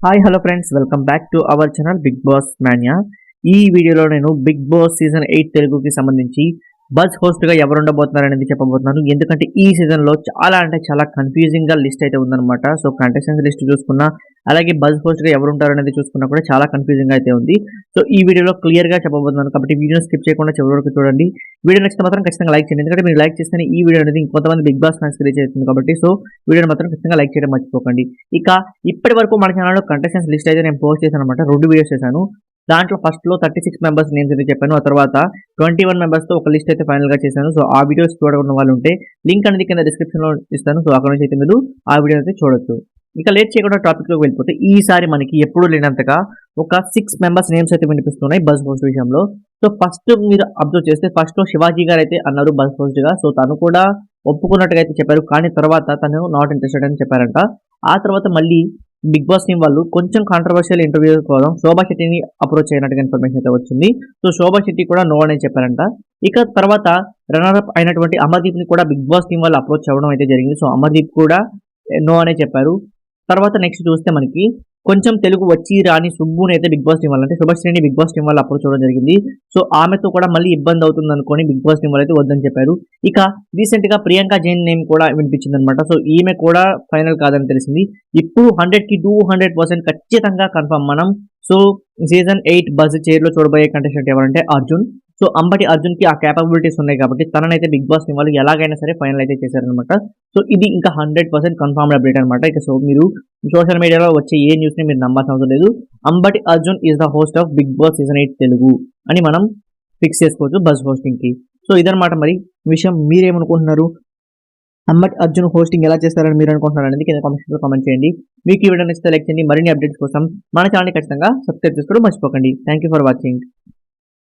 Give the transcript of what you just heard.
Hi hello friends, welcome back to our channel Bigg Boss Manya. ఈ వీడియోలో నేను big Boss season 8 తెలుగుకి సంబంధించి బజ్ హోస్ట్గా ఎవరు ఉండబోతున్నారు అనేది చెప్పబోతున్నాను. ఎందుకంటే ఈ సీజన్లో చాలా అంటే చాలా కన్ఫ్యూజింగ్గా లిస్ట్ అయితే ఉందన్నమాట. సో కంటెస్టెంట్స్ లిస్ట్ చూసుకున్నా, అలాగే బజ్ హోస్ట్గా ఎవరు ఉంటారు అనేది చూసుకున్నా కూడా చాలా కన్ఫ్యూజింగ్ అయితే ఉంది. సో ఈ వీడియోలో క్లియర్గా చెప్పబోతున్నాను కాబట్టి వీడియో స్కిప్ చేయకుండా చివరి వరకు చూడండి. వీడియో నచ్చితే మాత్రం ఖచ్చితంగా లైక్ చేయండి, ఎందుకంటే మీరు లైక్ చేస్తేనే ఈ వీడియో అనేది ఇంకొంతమంది బిగ్ బాస్ ఫ్యాన్స్కి రీచ్ అవుతుంది కాబట్టి. సో వీడియోని మాత్రం ఖచ్చితంగా లైక్ చేయడం మర్చిపోకండి. ఇక ఇప్పటి వరకు మన ఛానల్లో కంటెస్టెంట్స్ లిస్ట్ అయితే నేను పోస్ట్ చేశాను అనమాట. 2 వీడియోస్ చేశాను. దాంట్లో ఫస్ట్లో 36 మెంబర్స్ నేమ్స్ అయితే చెప్పాను. ఆ తర్వాత 21 మెంబర్స్తో ఒక లిస్ట్ అయితే ఫైనల్గా చేశాను. సో ఆ వీడియోస్ చూడకుండా వాళ్ళు ఉంటే లింక్ అనేది కింద డిస్క్రిప్షన్లో ఇస్తాను. సో అక్కడ నుంచి అయితే మీరు ఆ వీడియో అయితే చూడొచ్చు. ఇక లేట్ చేయకుండా టాపిక్లోకి వెళ్ళిపోతే, ఈసారి మనకి ఎప్పుడు లేనంతగా ఒక 6 మెంబర్స్ నేమ్స్ అయితే వినిపిస్తున్నాయి బజ్ హోస్ట్ విషయంలో. సో ఫస్ట్ మీరు అబ్జర్వ్ చేస్తే ఫస్ట్లో శివాజీ గారు అయితే అన్నారు బజ్ హోస్ట్గా. సో తను కూడా ఒప్పుకున్నట్టుగా అయితే చెప్పారు, కానీ తర్వాత తను నాట్ ఇంట్రెస్టెడ్ అని చెప్పారంట. ఆ తర్వాత మళ్ళీ బిగ్ బాస్ టీం వాళ్ళు కొంచెం కాంట్రవర్షియల్ ఇంటర్వ్యూ కోసం శోభా శెట్టిని అప్రోచ్ అయినట్టుగా ఇన్ఫర్మేషన్ అయితే వచ్చింది. సో శోభా శెట్టి కూడా నో అని చెప్పారంట. ఇక తర్వాత రన్నర్ అయినటువంటి అమర్దీప్ ని కూడా బిగ్ బాస్ టీం వాళ్ళు అప్రోచ్ అవ్వడం అయితే జరిగింది. సో అమర్దీప్ కూడా నో అనే చెప్పారు. తర్వాత నెక్స్ట్ చూస్తే మనకి కొంచెం తెలుగు వచ్చి రాని సుబ్బుని అయితే బిగ్ బాస్ టీం వాళ్ళు, అంటే శుభశ్రీని బిగ్ బాస్ టీం వాళ్ళు అప్రోచ్ అవ్వడం జరిగింది. సో ఆమెతో కూడా మళ్ళీ ఇబ్బంది అవుతుంది అనుకొని బిగ్ బాస్ టీం వాళ్ళు అయితే వద్దని చెప్పారు. ఇక రీసెంట్ గా ప్రియాంక జైన్ నేమ్ కూడా వినిపించింది అనమాట. సో ఈమె కూడా ఫైనల్ కాదని తెలిసింది. ఇప్పుడు 100కి 200% ఖచ్చితంగా కన్ఫర్మ్ మనం. సో సీజన్ 8 బజ్ చైర్ లో చూడబోయే కంటెస్టెంట్ ఎవరంటే అర్జున్. సో అంబటి అర్జున్ కి ఆ కేపబిలిటీస్ ఉన్నాయి కాబట్టి తననైతే బిగ్ బాస్ టీం వాళ్ళు ఎలాగైనా సరే ఫైనల్ అయితే చేశారనమాట. సో ఇది ఇంకా 100% కన్ఫర్మ్డ్ అప్డేట్ అనమాట. ఇక సో మీరు సోషల్ మీడియాలో వచ్చే ఏ న్యూస్ ని మీరు నమ్మాల్సిన అవసరం లేదు. Ambati Arjun is the host of Bigg Boss season 8 Telugu అని మనం ఫిక్స్ చేసుకోవచ్చు బజ్ హోస్టింగ్ కి. సో ఇదనమాట మరి విషయం. మీరేమనుకుంటున్నారు? అంబటి అర్జున్ హోస్టింగ్ ఎలా చేస్తారని మీరు అనుకుంటున్నారు అనేది కింద కామెంట్స్ లో కామెంట్ చేయండి. మీకు ఈ వీడియో నచ్చితే లైక్ చేయండి. మరిన్ని అప్డేట్స్ కోసం మన ఛానల్ ఖచ్చితంగా సబ్స్క్రైబ్ చేసుకోవడం మర్చిపోకండి. Thank you for watching.